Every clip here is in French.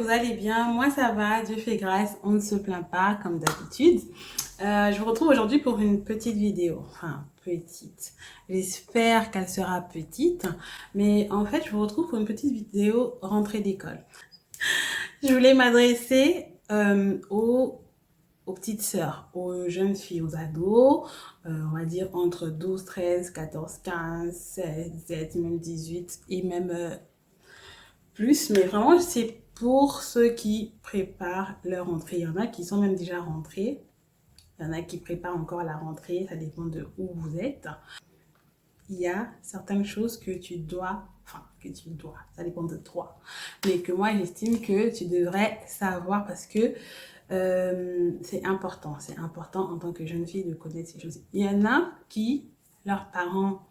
vous allez bien. Moi, ça va. Dieu fait grâce. On ne se plaint pas, comme d'habitude. Je vous retrouve aujourd'hui pour une petite vidéo. Enfin, petite. J'espère qu'elle sera petite. Mais en fait, je vous retrouve pour une petite vidéo rentrée d'école. Je voulais m'adresser aux petites sœurs, aux jeunes filles, aux ados, on va dire entre 12, 13, 14, 15, 16, 17, même 18 et même plus. Mais vraiment, c'est pour ceux qui préparent leur rentrée. Il y en a qui sont même déjà rentrés. Il y en a qui préparent encore la rentrée. Ça dépend de où vous êtes. Il y a certaines choses que tu dois, ça dépend de toi, mais que moi j'estime que tu devrais savoir parce que c'est important en tant que jeune fille de connaître ces choses. Il y en a qui, leurs parents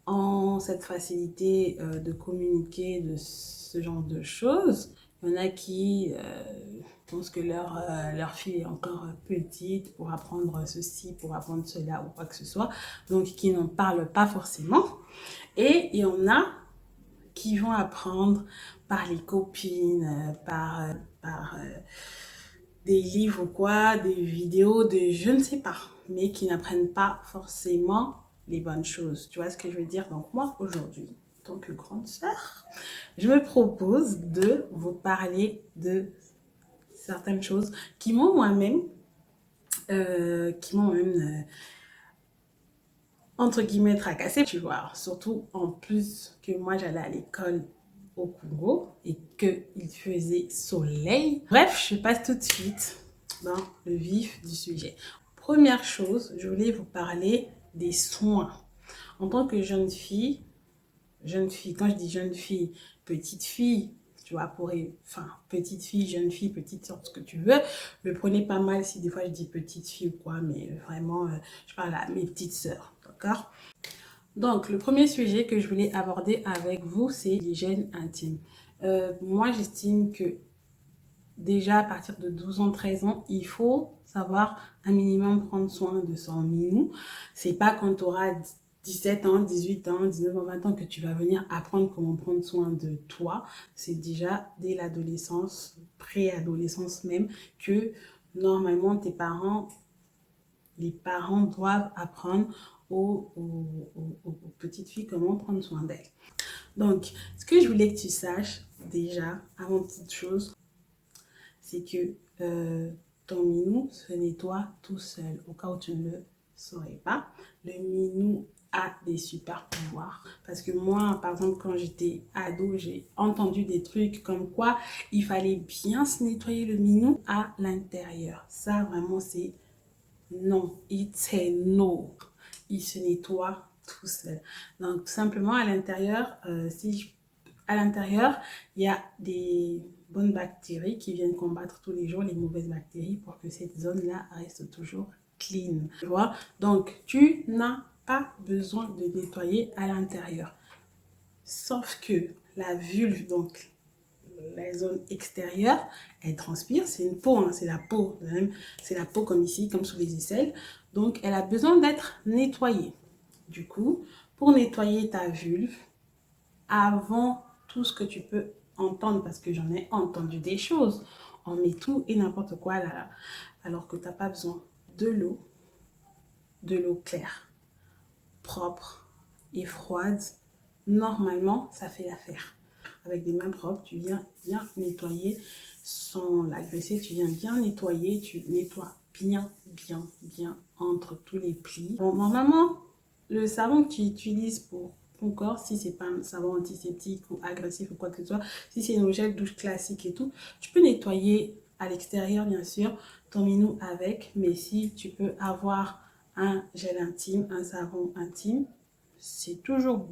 ont cette facilité de communiquer de ce genre de choses. Il y en a qui pensent que leur fille est encore petite pour apprendre ceci, pour apprendre cela ou quoi que ce soit, donc qui n'en parlent pas forcément. Et il y en a qui vont apprendre par les copines, par des livres ou quoi, des vidéos, de je ne sais pas, mais qui n'apprennent pas forcément les bonnes choses. Tu vois ce que je veux dire? Donc moi, aujourd'hui, en tant que grande sœur, je me propose de vous parler de certaines choses qui m'ont moi-même, entre guillemets, tracassée, tu vois. Surtout en plus que moi, j'allais à l'école au Congo et qu'il faisait soleil. Bref, je passe tout de suite dans le vif du sujet. Première chose, je voulais vous parler des soins. En tant que jeune fille, quand je dis petite fille, tu vois, petite fille, jeune fille, petite sœur, ce que tu veux, le prenez pas mal si des fois je dis petite fille ou quoi, mais vraiment, je parle à mes petites sœurs, d'accord? Donc, le premier sujet que je voulais aborder avec vous, c'est l'hygiène intime. Moi, j'estime que déjà à partir de 12 ans, 13 ans, il faut savoir un minimum prendre soin de son minou. C'est pas quand tu auras 17 ans, 18 ans, 19 ans, 20 ans que tu vas venir apprendre comment prendre soin de toi. C'est déjà dès l'adolescence, préadolescence même, que normalement les parents doivent apprendre aux petites filles comment prendre soin d'elles. Donc, ce que je voulais que tu saches déjà, avant toute chose, c'est que ton minou se nettoie tout seul. Au cas où tu ne le saurais pas, le minou a des super pouvoirs. Parce que moi, par exemple, quand j'étais ado, j'ai entendu des trucs comme quoi il fallait bien se nettoyer le minou à l'intérieur. Ça, vraiment, c'est non. It's a no. Il se nettoie tout seul. Donc, tout simplement, à l'intérieur, à l'intérieur, il y a des bonnes bactéries qui viennent combattre tous les jours les mauvaises bactéries pour que cette zone-là reste toujours clean. Tu vois? Donc, tu n'as pas besoin de nettoyer à l'intérieur. Sauf que la vulve, donc la zone extérieure, elle transpire, c'est une peau, hein, c'est la peau, c'est la peau comme ici, comme sous les aisselles. Donc, elle a besoin d'être nettoyée. Du coup, pour nettoyer ta vulve, avant tout ce que tu peux entendre, parce que j'en ai entendu des choses, on met tout et n'importe quoi là, alors que tu n'as pas besoin de l'eau claire, propre et froide. Normalement, ça fait l'affaire. Avec des mains propres, tu viens bien nettoyer sans l'agresser, tu viens bien nettoyer, tu nettoies bien entre tous les plis. Bon, normalement, le savon que tu utilises pour ton corps, si c'est pas un savon antiseptique ou agressif ou quoi que ce soit, si c'est une gel douche classique et tout, tu peux nettoyer à l'extérieur, bien sûr, ton minou avec, mais si tu peux avoir un gel intime, un savon intime, c'est toujours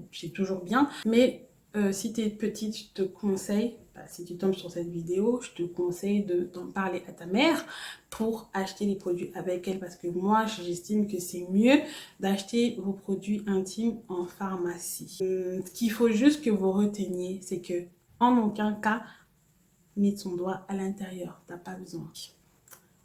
bien. Mais si tu es petite, je te conseille, si tu tombes sur cette vidéo, je te conseille de t'en parler à ta mère pour acheter les produits avec elle. Parce que moi, j'estime que c'est mieux d'acheter vos produits intimes en pharmacie. Ce qu'il faut juste que vous reteniez, c'est que en aucun cas, mettre son doigt à l'intérieur. T'as pas besoin.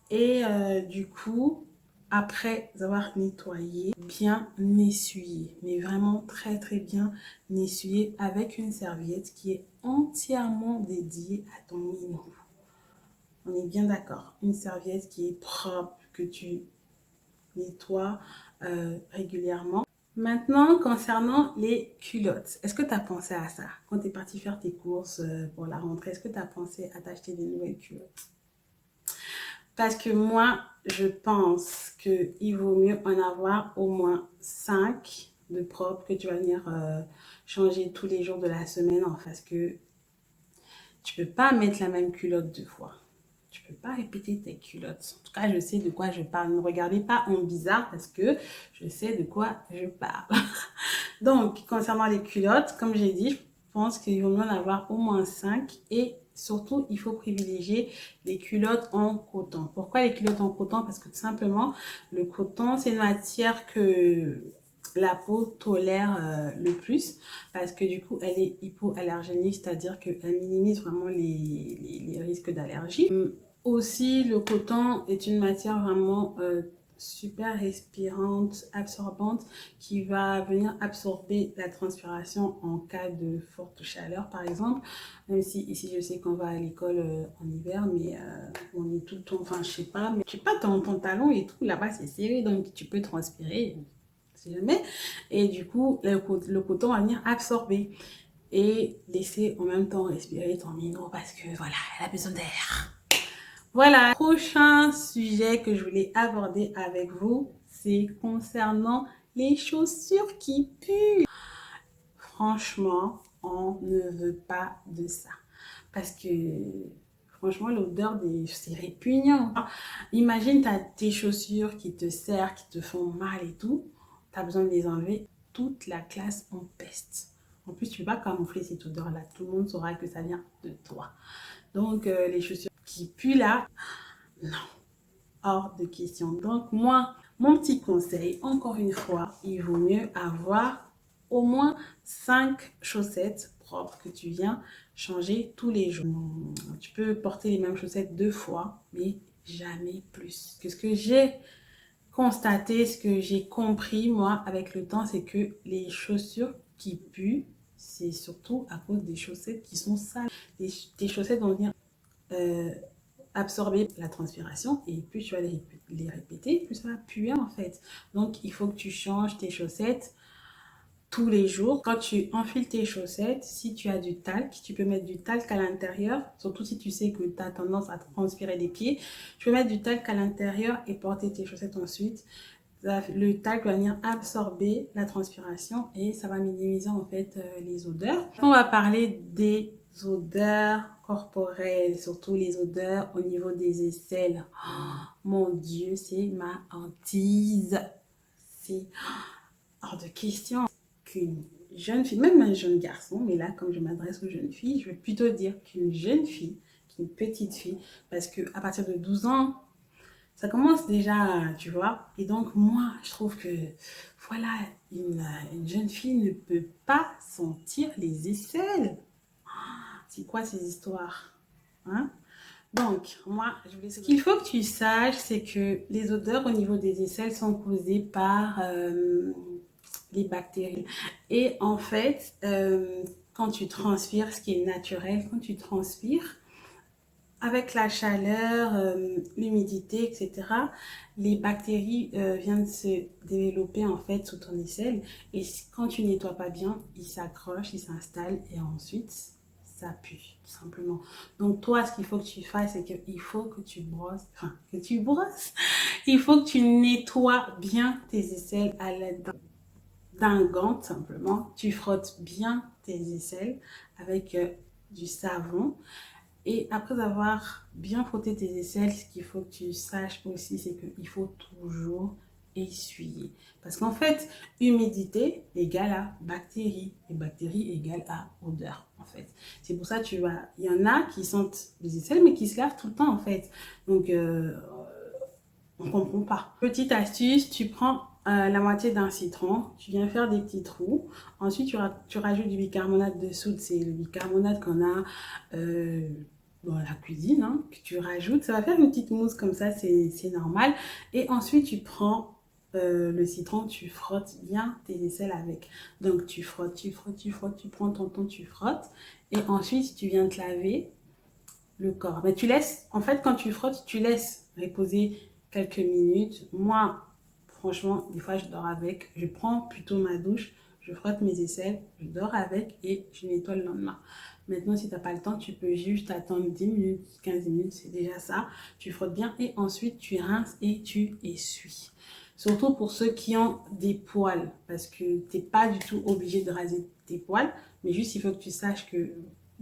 Et du coup, après avoir nettoyé, bien essuyer, mais vraiment très très bien essuyer avec une serviette qui est entièrement dédiée à ton minou. On est bien d'accord. Une serviette qui est propre, que tu nettoies régulièrement. Maintenant, concernant les culottes, est-ce que tu as pensé à ça? Quand tu es parti faire tes courses pour la rentrée, est-ce que tu as pensé à t'acheter des nouvelles culottes? Parce que moi, je pense qu'il vaut mieux en avoir au moins 5 de propres que tu vas venir changer tous les jours de la semaine. Parce que tu peux pas mettre la même culotte 2 fois. Tu peux pas répéter tes culottes. En tout cas, je sais de quoi je parle. Ne regardez pas en bizarre parce que je sais de quoi je parle. Donc, concernant les culottes, comme j'ai dit, je pense qu'il vaut mieux en avoir au moins 5 et surtout, il faut privilégier les culottes en coton. Pourquoi les culottes en coton? Parce que tout simplement, le coton, c'est une matière que la peau tolère le plus parce que du coup, elle est hypoallergénique, c'est-à-dire qu'elle minimise vraiment les risques d'allergie. Aussi, le coton est une matière vraiment super respirante, absorbante, qui va venir absorber la transpiration en cas de forte chaleur, par exemple. Même si ici, je sais qu'on va à l'école en hiver, mais on est tout le temps, enfin, je sais pas, mais tu sais pas, ton pantalon et tout, là-bas, c'est serré, donc tu peux transpirer, si jamais. Et du coup, le coton va venir absorber et laisser en même temps respirer ton minot parce que, voilà, elle a besoin d'air. Voilà, prochain sujet que je voulais aborder avec vous, c'est concernant les chaussures qui puent. Franchement, on ne veut pas de ça. Parce que, franchement, l'odeur c'est répugnant. Imagine, tu as tes chaussures qui te serrent, qui te font mal et tout. Tu as besoin de les enlever. Toute la classe en peste. En plus, tu ne peux pas camoufler cette odeur-là. Tout le monde saura que ça vient de toi. Donc, les chaussures qui puent là, non, hors de question. Donc moi, mon petit conseil, encore une fois, il vaut mieux avoir au moins 5 chaussettes propres que tu viens changer tous les jours. Tu peux porter les mêmes chaussettes 2 fois, mais jamais plus. Ce que j'ai constaté, ce que j'ai compris, moi, avec le temps, c'est que les chaussures qui puent, c'est surtout à cause des chaussettes qui sont sales. Tes chaussettes vont venir absorber la transpiration et plus tu vas les répéter, plus ça va puer en fait. Donc il faut que tu changes tes chaussettes tous les jours. Quand tu enfiles tes chaussettes, si tu as du talc, tu peux mettre du talc à l'intérieur, surtout si tu sais que tu as tendance à transpirer des pieds. Tu peux mettre du talc à l'intérieur et porter tes chaussettes ensuite. Le talc va venir absorber la transpiration et ça va minimiser en fait les odeurs. On va parler des odeurs corporelles, surtout les odeurs au niveau des aisselles. Oh, mon Dieu, c'est ma hantise. C'est hors de question qu'une jeune fille, même un jeune garçon, mais là, comme je m'adresse aux jeunes filles, je vais plutôt dire qu'une jeune fille, qu'une petite fille, parce qu'à partir de 12 ans, ça commence déjà, tu vois. Et donc, moi, je trouve que, voilà, une jeune fille ne peut pas sentir les aisselles. C'est quoi ces histoires, hein? Donc, moi, ce qu'il faut que tu saches, c'est que les odeurs au niveau des aisselles sont causées par les bactéries. Et en fait, quand tu transpires, ce qui est naturel, quand tu transpires, avec la chaleur, l'humidité, etc., les bactéries viennent se développer en fait sous ton aisselle. Et quand tu nettoies pas bien, ils s'accrochent, ils s'installent et ensuite ça pue, tout simplement. Donc toi, ce qu'il faut que tu fasses, c'est qu'il faut que tu brosses, il faut que tu nettoies bien tes aisselles à l'aide d'un gant, tout simplement. Tu frottes bien tes aisselles avec du savon. Et après avoir bien frotté tes aisselles, ce qu'il faut que tu saches aussi, c'est qu'il faut toujours essuyer. Parce qu'en fait, humidité égale à bactéries. Et bactéries égale à odeur, en fait. C'est pour ça que il y en a qui sentent les aisselles, mais qui se lavent tout le temps, en fait. Donc, on ne comprend pas. Petite astuce, tu prends la moitié d'un citron, tu viens faire des petits trous. Ensuite, tu rajoutes du bicarbonate de soude, c'est le bicarbonate qu'on a dans la cuisine, hein, que tu rajoutes. Ça va faire une petite mousse comme ça, c'est normal. Et ensuite, tu prends le citron, tu frottes bien tes aisselles avec. Donc, tu frottes, tu frottes, tu frottes, tu prends ton temps, tu frottes. Et ensuite, tu viens te laver le corps. Mais tu laisses, en fait, quand tu frottes, tu laisses reposer quelques minutes. Moi, franchement, des fois, je dors avec. Je prends plutôt ma douche, je frotte mes aisselles, je dors avec et je nettoie le lendemain. Maintenant, si tu n'as pas le temps, tu peux juste attendre 10 minutes, 15 minutes, c'est déjà ça. Tu frottes bien et ensuite, tu rinces et tu essuies. Surtout pour ceux qui ont des poils, parce que tu n'es pas du tout obligé de raser tes poils, mais juste il faut que tu saches que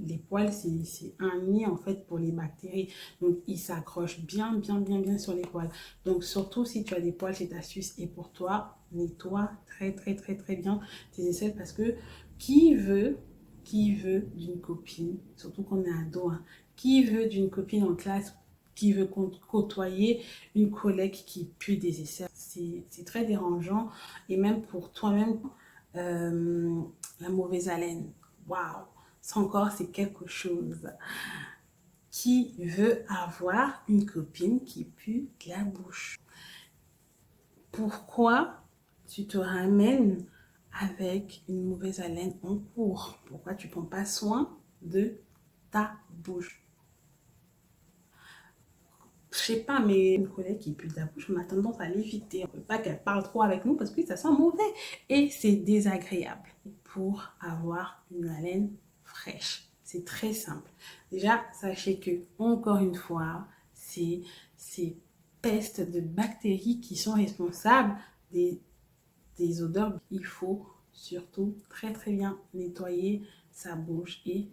les poils, c'est un nid en fait pour les bactéries. Donc, ils s'accrochent bien, bien, bien, bien sur les poils. Donc, surtout si tu as des poils, c'est astuce. Et pour toi, nettoie très, très, très, très bien tes aisselles parce que qui veut, qui veut d'une copine, surtout qu'on est ado, hein, qui veut d'une copine en classe qui veut côtoyer une collègue qui pue des aisselles. C'est très dérangeant. Et même pour toi-même, euh, la mauvaise haleine. Waouh! Ça encore, c'est quelque chose. Qui veut avoir une copine qui pue de la bouche? Pourquoi tu te ramènes avec une mauvaise haleine en cours? Pourquoi tu ne prends pas soin de ta bouche? Je sais pas, mais une collègue qui pue de la bouche, on a tendance à l'éviter. On ne veut pas qu'elle parle trop avec nous parce que ça sent mauvais et c'est désagréable. Pour avoir une haleine fraîche, c'est très simple. Déjà, sachez que, encore une fois, c'est ces pestes de bactéries qui sont responsables des odeurs. Il faut surtout très très bien nettoyer sa bouche et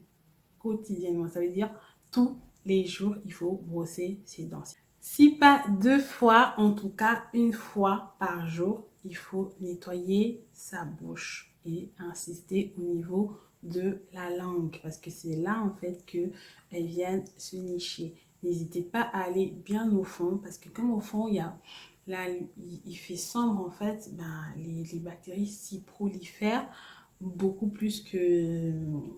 quotidiennement. Ça veut dire tous les jours, il faut brosser ses dents. Si pas 2 fois, en tout cas 1 fois par jour, il faut nettoyer sa bouche et insister au niveau de la langue parce que c'est là en fait que elles viennent se nicher. N'hésitez pas à aller bien au fond parce que comme au fond il y a là il fait sombre en fait, ben, les bactéries s'y prolifèrent beaucoup plus que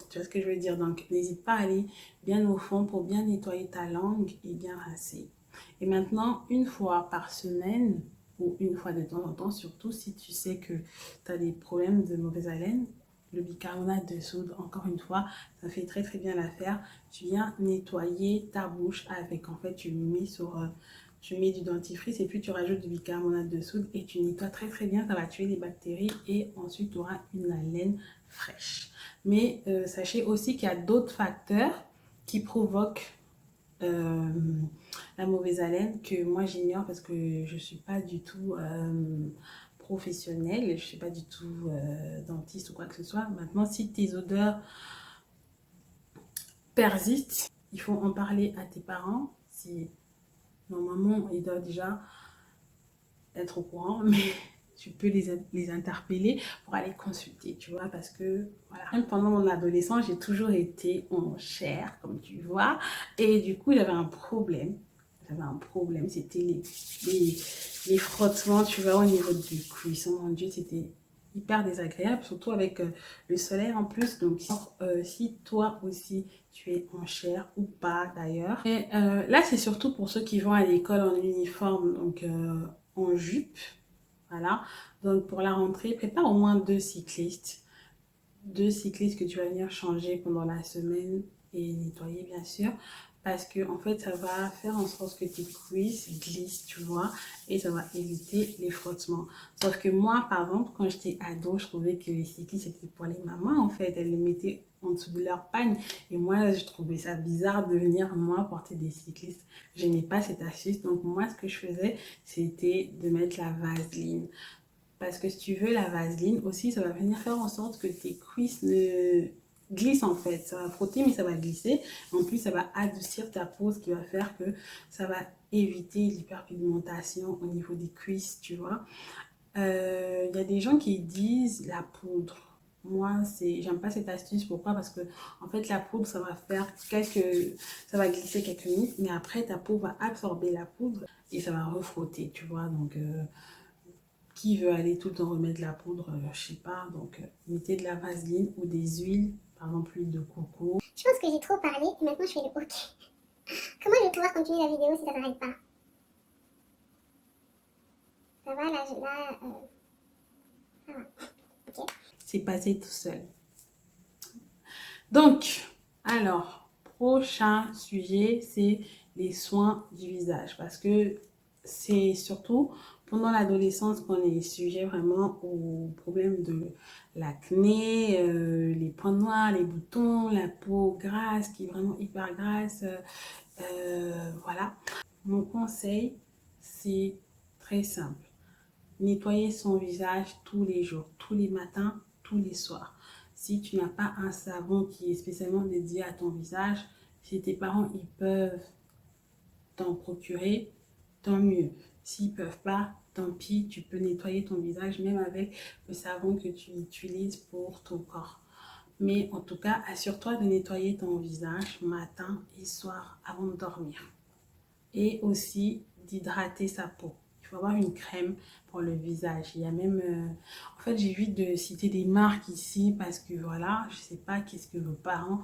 tu vois ce que je veux dire. Donc n'hésite pas à aller bien au fond pour bien nettoyer ta langue et bien rincer. Et maintenant, 1 fois par semaine ou 1 fois de temps en temps, surtout si tu sais que tu as des problèmes de mauvaise haleine, le bicarbonate de soude, encore une fois, ça fait très très bien l'affaire. Tu viens nettoyer ta bouche avec, en fait, tu mets du dentifrice et puis tu rajoutes du bicarbonate de soude et tu nettoies très très bien, ça va tuer les bactéries et ensuite tu auras une haleine fraîche. Mais sachez aussi qu'il y a d'autres facteurs qui provoquent euh, la mauvaise haleine que moi j'ignore parce que je ne suis pas du tout professionnelle, je ne suis pas du tout dentiste ou quoi que ce soit. Maintenant, si tes odeurs persistent, il faut en parler à tes parents. Si normalement, ils doivent déjà être au courant, mais tu peux les interpeller pour aller consulter, tu vois, parce que, voilà. Même pendant mon adolescence, j'ai toujours été en chair, comme tu vois, et du coup, j'avais un problème. C'était les, les frottements, tu vois, au niveau du cuisson. Mon Dieu, c'était hyper désagréable, surtout avec le soleil en plus. Donc, si toi aussi, tu es en chair ou pas d'ailleurs. Et là, c'est surtout pour ceux qui vont à l'école en uniforme, donc en jupe. Voilà. Donc, pour la rentrée, prépare au moins 2 cyclistes. 2 cyclistes que tu vas venir changer pendant la semaine et nettoyer, bien sûr. Parce que, en fait, ça va faire en sorte que tes cuisses glissent, tu vois, et ça va éviter les frottements. Sauf que moi, par exemple, quand j'étais ado, je trouvais que les cyclistes, c'était pour les mamans, en fait. Elles les mettaient en dessous de leur pagne. Et moi, je trouvais ça bizarre de venir, moi, porter des cyclistes. Je n'aimais pas cette astuce. Donc, moi, ce que je faisais, c'était de mettre la vaseline. Parce que si tu veux, la vaseline aussi, ça va venir faire en sorte que tes cuisses ne glissent en fait. Ça va frotter, mais ça va glisser. En plus, ça va adoucir ta peau, ce qui va faire que ça va éviter l'hyperpigmentation au niveau des cuisses, tu vois. Y a des gens qui disent la poudre. Moi, j'aime pas cette astuce. Pourquoi? Parce que, en fait, la poudre, ça va glisser quelques minutes, mais après, ta peau va absorber la poudre et ça va refrotter, tu vois. Donc, qui veut aller tout le temps remettre de la poudre, je sais pas. Donc, mettez de la vaseline ou des huiles, par exemple l'huile de coco. Je pense que j'ai trop parlé et maintenant je fais le OK. Comment je vais pouvoir continuer la vidéo si ça n'arrête pas? Ça va, ça va. Ok. C'est passé tout seul. Donc, alors, prochain sujet, c'est les soins du visage. Parce que c'est surtout pendant l'adolescence qu'on est sujet vraiment aux problèmes de l'acné, les points noirs, les boutons, la peau grasse qui est vraiment hyper grasse. Voilà. Mon conseil, c'est très simple. Nettoyer son visage tous les jours, tous les matins, tous les soirs. Si tu n'as pas un savon qui est spécialement dédié à ton visage, si tes parents ils peuvent t'en procurer, tant mieux. S'ils ne peuvent pas, tant pis, tu peux nettoyer ton visage même avec le savon que tu utilises pour ton corps. Mais en tout cas, assure-toi de nettoyer ton visage matin et soir avant de dormir. Et aussi d'hydrater sa peau. Il faut avoir une crème pour le visage. Il y a même... en fait, j'évite de citer des marques ici parce que voilà, je ne sais pas qu'est-ce que vos parents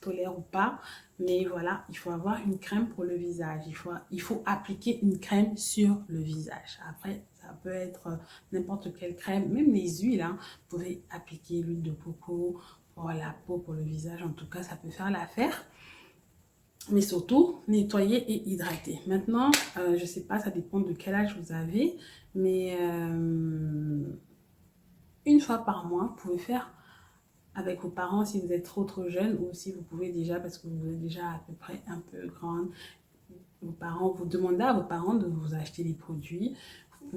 tolèrent ou pas. Mais voilà, il faut avoir une crème pour le visage. Il faut appliquer une crème sur le visage. Après, ça peut être n'importe quelle crème, même les huiles. Hein. Vous pouvez appliquer l'huile de coco pour la peau, pour le visage. En tout cas, ça peut faire l'affaire. Mais surtout, nettoyer et hydrater. Maintenant, je ne sais pas, ça dépend de quel âge vous avez, mais une fois par mois, vous pouvez faire avec vos parents si vous êtes trop jeune ou si vous pouvez déjà, parce que vous êtes déjà à peu près un peu grande, vos parents, vous demandez à vos parents de vous acheter des produits.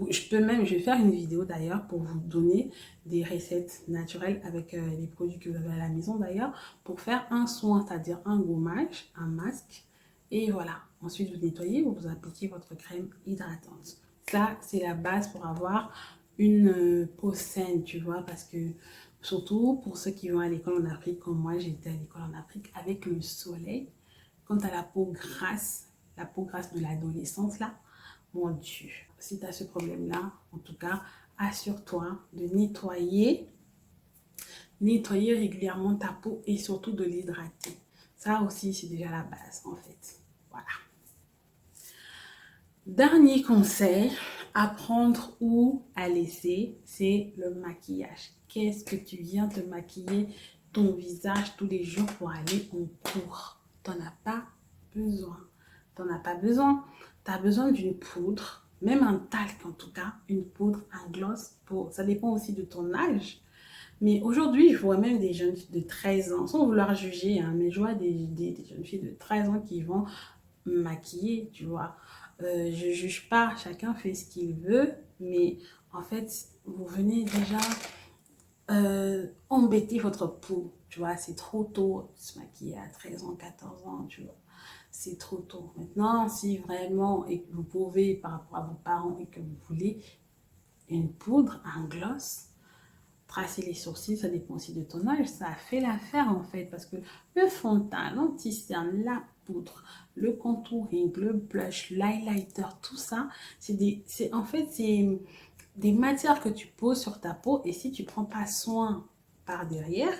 Je vais faire une vidéo d'ailleurs pour vous donner des recettes naturelles avec les produits que vous avez à la maison d'ailleurs pour faire un soin, c'est-à-dire un gommage, un masque. Et voilà. Ensuite, vous nettoyez ou vous appliquez votre crème hydratante. Ça, c'est la base pour avoir une peau saine, tu vois, parce que surtout pour ceux qui vont à l'école en Afrique, comme moi, j'étais à l'école en Afrique avec le soleil. Quand tu as la peau grasse de l'adolescence, là, mon Dieu, si tu as ce problème-là, en tout cas, assure-toi de nettoyer régulièrement ta peau et surtout de l'hydrater. Ça aussi, c'est déjà la base, en fait. Voilà. Dernier conseil, apprendre ou à laisser, c'est le maquillage. Qu'est-ce que tu viens te maquiller ton visage tous les jours pour aller en cours? Tu n'en as pas besoin. Tu n'en as pas besoin. Tu as besoin d'une poudre, même un talc en tout cas, une poudre, un gloss. Ça dépend aussi de ton âge. Mais aujourd'hui, je vois même des jeunes filles de 13 ans, sans vouloir juger, hein, mais je vois des jeunes filles de 13 ans qui vont maquiller, tu vois. Je ne juge pas, chacun fait ce qu'il veut, mais en fait, vous venez déjà embêter votre peau, tu vois. C'est trop tôt de se maquiller à 13 ans, 14 ans, tu vois. C'est trop tôt. Maintenant, si vraiment, et que vous pouvez, par rapport à vos parents, et que vous voulez une poudre, un gloss, tracer les sourcils, ça dépend aussi de ton âge, ça fait l'affaire en fait, parce que le fond de teint, l'anti-cerne, la poudre, le contouring, le blush, l'highlighter, tout ça, en fait, c'est des matières que tu poses sur ta peau et si tu prends pas soin par derrière,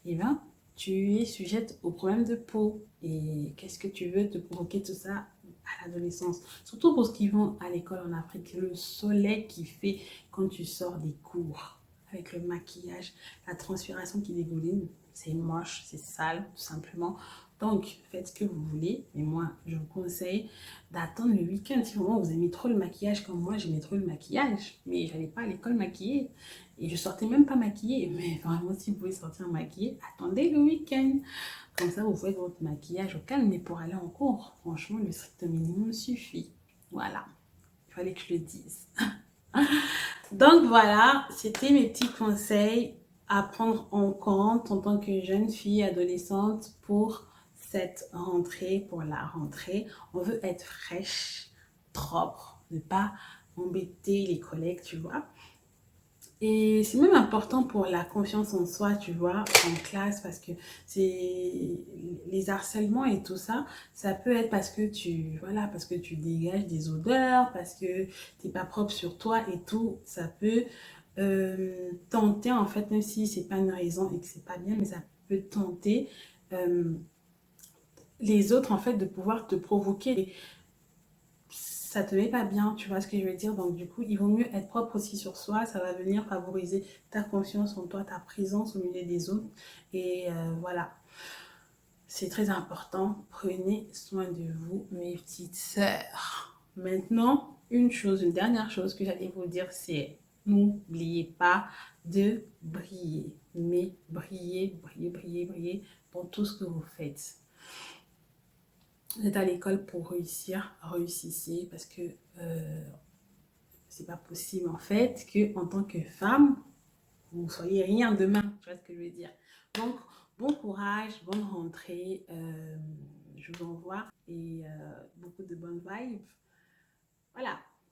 eh ben, tu es sujette aux problèmes de peau. Et qu'est-ce que tu veux te provoquer tout ça à l'adolescence? Surtout pour ceux qui vont à l'école en Afrique, le soleil qui fait quand tu sors des cours avec le maquillage, la transpiration qui dégouline, c'est moche, c'est sale, tout simplement. Donc, faites ce que vous voulez. Mais moi, je vous conseille d'attendre le week-end. Si vraiment vous aimez trop le maquillage comme moi, j'aimais trop le maquillage. Mais je n'allais pas à l'école maquillée. Et je sortais même pas maquillée. Mais vraiment, si vous pouvez sortir maquillée, attendez le week-end. Comme ça, vous faites votre maquillage au calme. Mais pour aller en cours, franchement, le strict minimum suffit. Voilà. Il fallait que je le dise. Donc voilà, c'était mes petits conseils à prendre en compte en tant que jeune fille adolescente pour cette rentrée, pour la rentrée. On veut être fraîche, propre, ne pas embêter les collègues, tu vois. Et c'est même important pour la confiance en soi, tu vois, en classe, parce que c'est les harcèlements et tout ça, ça peut être parce que tu dégages des odeurs, parce que t'es pas propre sur toi et tout, ça peut tenter en fait, même si c'est pas une raison et que c'est pas bien, mais ça peut tenter euh, les autres, en fait, de pouvoir te provoquer. Et ça te met pas bien, tu vois ce que je veux dire? Donc, du coup, il vaut mieux être propre aussi sur soi. Ça va venir favoriser ta confiance en toi, ta présence au milieu des autres. Et voilà, c'est très important. Prenez soin de vous, mes petites sœurs. Maintenant, une dernière chose que j'allais vous dire, c'est n'oubliez pas de briller. Mais briller, briller, briller, briller dans tout ce que vous faites. Vous êtes à l'école pour réussir, réussissez parce que c'est pas possible en fait que en tant que femme, vous soyez rien demain. Tu vois ce que je veux dire? Donc, bon courage, bonne rentrée. Je vous envoie et beaucoup de bonnes vibes. Voilà.